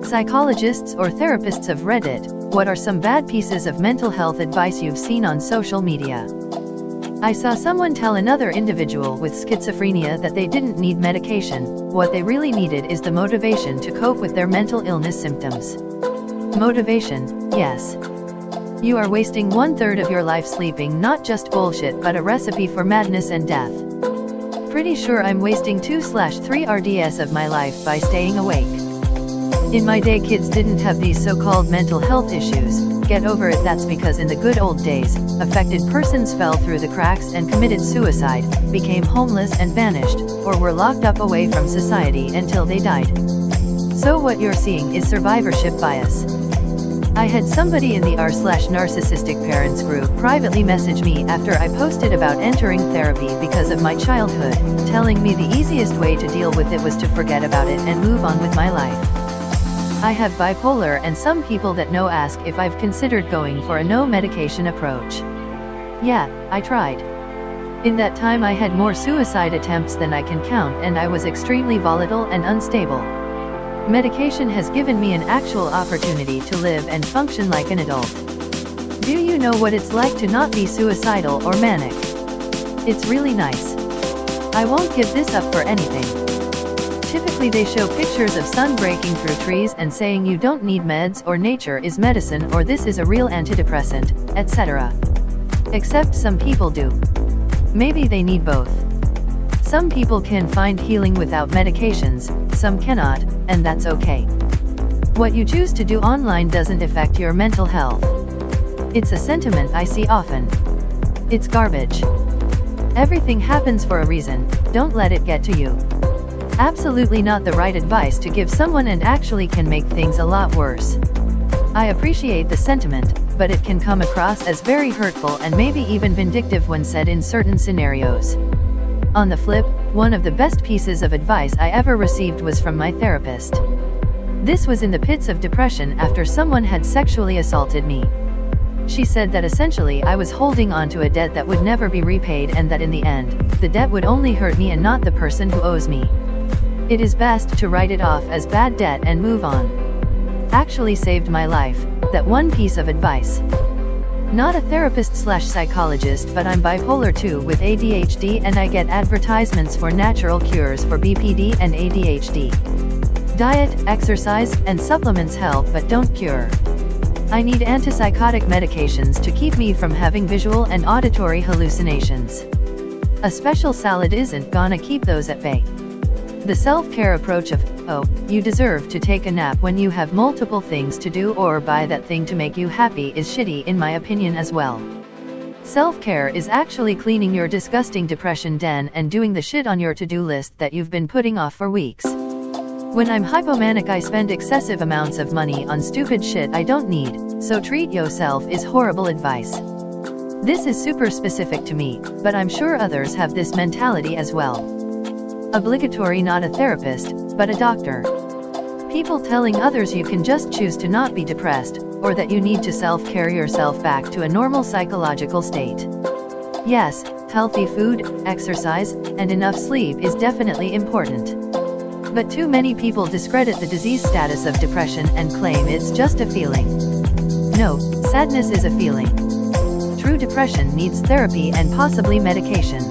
Psychologists or therapists of Reddit, what are some bad pieces of mental health advice you've seen on social media? I saw someone tell another individual with schizophrenia that they didn't need medication, what they really needed is the motivation to cope with their mental illness symptoms. Motivation, yes. You are wasting 1/3 of your life sleeping, not just bullshit but a recipe for madness and death. Pretty sure I'm wasting 2/3 RDS of my life by staying awake. In my day kids didn't have these so-called mental health issues, get over it, that's because in the good old days, affected persons fell through the cracks and committed suicide, became homeless and vanished, or were locked up away from society until they died. So what you're seeing is survivorship bias. I had somebody in the r/narcissistic parents group privately message me after I posted about entering therapy because of my childhood, telling me the easiest way to deal with it was to forget about it and move on with my life. I have bipolar and some people that know ask if I've considered going for a no medication approach. Yeah, I tried. In that time I had more suicide attempts than I can count and I was extremely volatile and unstable. Medication has given me an actual opportunity to live and function like an adult. Do you know what it's like to not be suicidal or manic? It's really nice. I won't give this up for anything. Typically they show pictures of sun breaking through trees and saying you don't need meds or nature is medicine or this is a real antidepressant, etc. Except some people do. Maybe they need both. Some people can find healing without medications, some cannot, and that's okay. What you choose to do online doesn't affect your mental health. It's a sentiment I see often. It's garbage. Everything happens for a reason, don't let it get to you. Absolutely not the right advice to give someone and actually can make things a lot worse. I appreciate the sentiment, but it can come across as very hurtful and maybe even vindictive when said in certain scenarios. On the flip, one of the best pieces of advice I ever received was from my therapist. This was in the pits of depression after someone had sexually assaulted me. She said that essentially I was holding on to a debt that would never be repaid and that in the end, the debt would only hurt me and not the person who owes me. It is best to write it off as bad debt and move on. Actually saved my life, that one piece of advice. Not a therapist/psychologist, but I'm bipolar 2 with ADHD and I get advertisements for natural cures for BPD and ADHD. Diet, exercise, and supplements help but don't cure. I need antipsychotic medications to keep me from having visual and auditory hallucinations. A special salad isn't gonna keep those at bay. The self-care approach of, oh, you deserve to take a nap when you have multiple things to do or buy that thing to make you happy is shitty in my opinion as well. Self-care is actually cleaning your disgusting depression den and doing the shit on your to-do list that you've been putting off for weeks. When I'm hypomanic I spend excessive amounts of money on stupid shit I don't need, so treat yourself is horrible advice. This is super specific to me, but I'm sure others have this mentality as well. Obligatory, not a therapist, but a doctor. People telling others you can just choose to not be depressed, or that you need to self-care yourself back to a normal psychological state. Yes, healthy food, exercise, and enough sleep is definitely important. But too many people discredit the disease status of depression and claim it's just a feeling. No, sadness is a feeling. True depression needs therapy and possibly medication.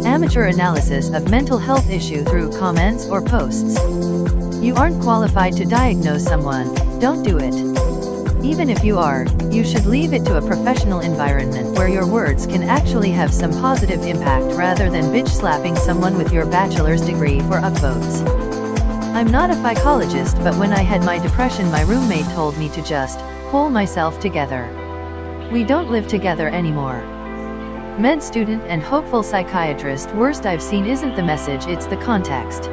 Amateur analysis of mental health issue through comments or posts. You aren't qualified to diagnose someone, don't do it. Even if you are, you should leave it to a professional environment where your words can actually have some positive impact rather than bitch slapping someone with your bachelor's degree for upvotes. I'm not a psychologist, but when I had my depression my roommate told me to just pull myself together. We don't live together anymore. Med student and hopeful psychiatrist, worst I've seen isn't the message, it's the context.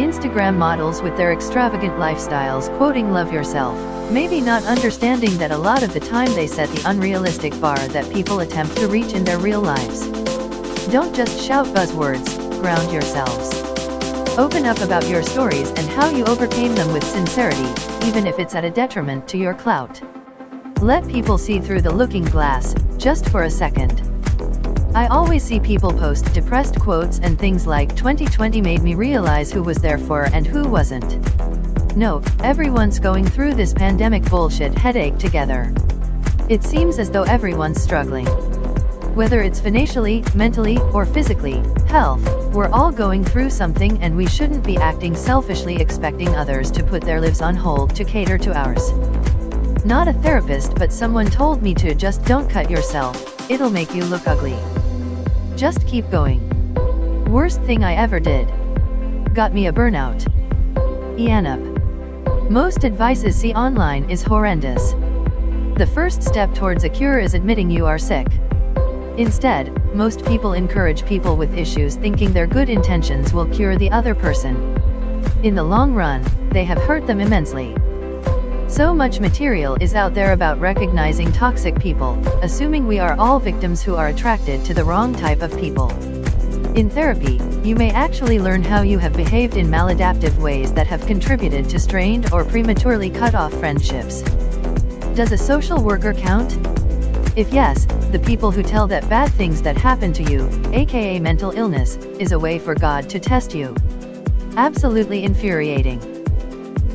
Instagram models with their extravagant lifestyles quoting love yourself, maybe not understanding that a lot of the time they set the unrealistic bar that people attempt to reach in their real lives. Don't just shout buzzwords, ground yourselves. Open up about your stories and how you overcame them with sincerity, even if it's at a detriment to your clout. Let people see through the looking glass, just for a second. I always see people post depressed quotes and things like 2020 made me realize who was there for and who wasn't. No, everyone's going through this pandemic bullshit headache together. It seems as though everyone's struggling. Whether it's financially, mentally, or physically, health, we're all going through something, and we shouldn't be acting selfishly expecting others to put their lives on hold to cater to ours. Not a therapist, but someone told me to just don't cut yourself, it'll make you look ugly. Just keep going. Worst thing I ever did. Got me a burnout. Ianup. Most advices see online is horrendous. The first step towards a cure is admitting you are sick. Instead, most people encourage people with issues thinking their good intentions will cure the other person. In the long run, they have hurt them immensely. So much material is out there about recognizing toxic people, assuming we are all victims who are attracted to the wrong type of people. In therapy, you may actually learn how you have behaved in maladaptive ways that have contributed to strained or prematurely cut off friendships. Does a social worker count? If yes, the people who tell that bad things that happen to you, aka mental illness, is a way for God to test you. Absolutely infuriating.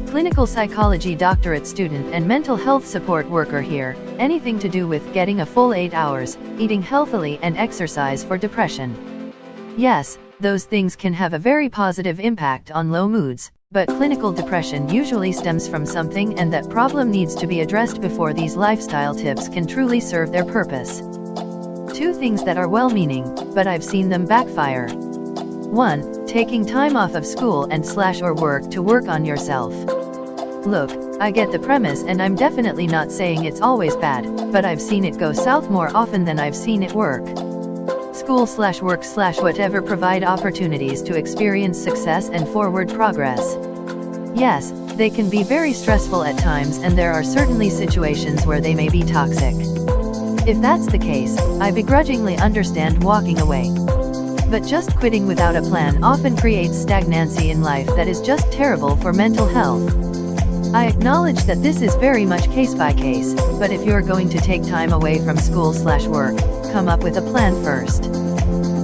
Clinical psychology doctorate student and mental health support worker here, anything to do with getting a full 8 hours, eating healthily and exercise for depression. Yes, those things can have a very positive impact on low moods, but clinical depression usually stems from something, and that problem needs to be addressed before these lifestyle tips can truly serve their purpose. 2 things that are well-meaning, but I've seen them backfire. 1. Taking time off of school and or work to work on yourself. Look, I get the premise, and I'm definitely not saying it's always bad, but I've seen it go south more often than I've seen it work. School work whatever provide opportunities to experience success and forward progress. Yes, they can be very stressful at times, and there are certainly situations where they may be toxic. If that's the case, I begrudgingly understand walking away. But just quitting without a plan often creates stagnancy in life that is just terrible for mental health. I acknowledge that this is very much case by case, but if you're going to take time away from school work, come up with a plan first.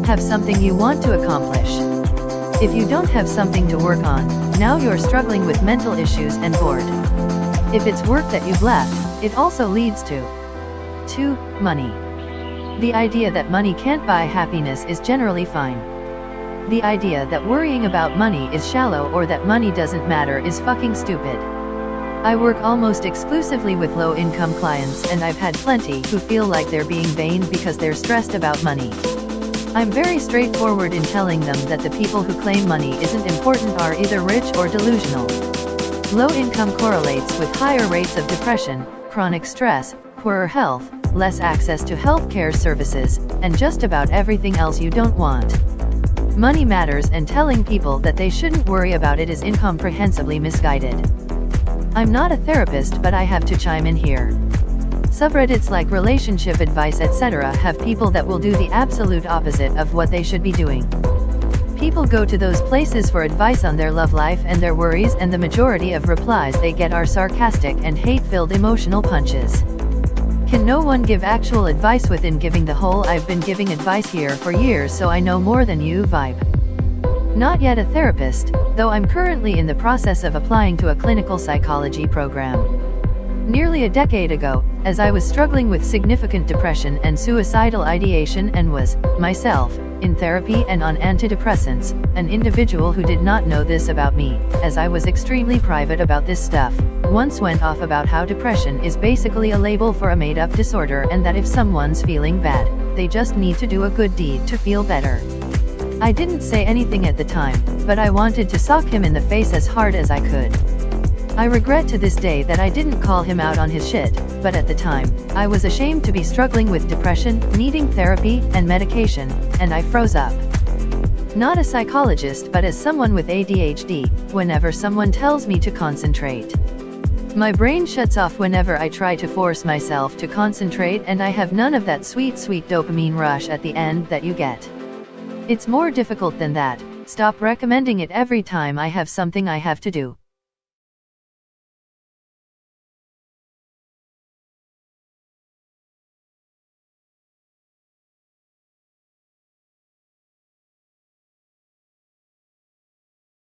Have something you want to accomplish. If you don't have something to work on, now you're struggling with mental issues and bored. If it's work that you've left, it also leads to 2. Money. The idea that money can't buy happiness is generally fine. The idea that worrying about money is shallow or that money doesn't matter is fucking stupid. I work almost exclusively with low-income clients, and I've had plenty who feel like they're being vain because they're stressed about money. I'm very straightforward in telling them that the people who claim money isn't important are either rich or delusional. Low income correlates with higher rates of depression, chronic stress, poorer health, less access to healthcare services, and just about everything else you don't want. Money matters, and telling people that they shouldn't worry about it is incomprehensibly misguided. I'm not a therapist, but I have to chime in here. Subreddits like relationship advice etc. have people that will do the absolute opposite of what they should be doing. People go to those places for advice on their love life and their worries, and the majority of replies they get are sarcastic and hate-filled emotional punches. Can no one give actual advice within giving the whole "I've been giving advice here for years so I know more than you" vibe? Not yet a therapist, though I'm currently in the process of applying to a clinical psychology program. Nearly a decade ago, as I was struggling with significant depression and suicidal ideation and was, myself, in therapy and on antidepressants, an individual who did not know this about me, as I was extremely private about this stuff, once went off about how depression is basically a label for a made-up disorder, and that if someone's feeling bad, they just need to do a good deed to feel better. I didn't say anything at the time, but I wanted to sock him in the face as hard as I could. I regret to this day that I didn't call him out on his shit, but at the time, I was ashamed to be struggling with depression, needing therapy and medication, and I froze up. Not a psychologist, but as someone with ADHD, whenever someone tells me to concentrate, my brain shuts off whenever I try to force myself to concentrate, and I have none of that sweet dopamine rush at the end that you get. It's more difficult than that. Stop recommending it every time I have something I have to do.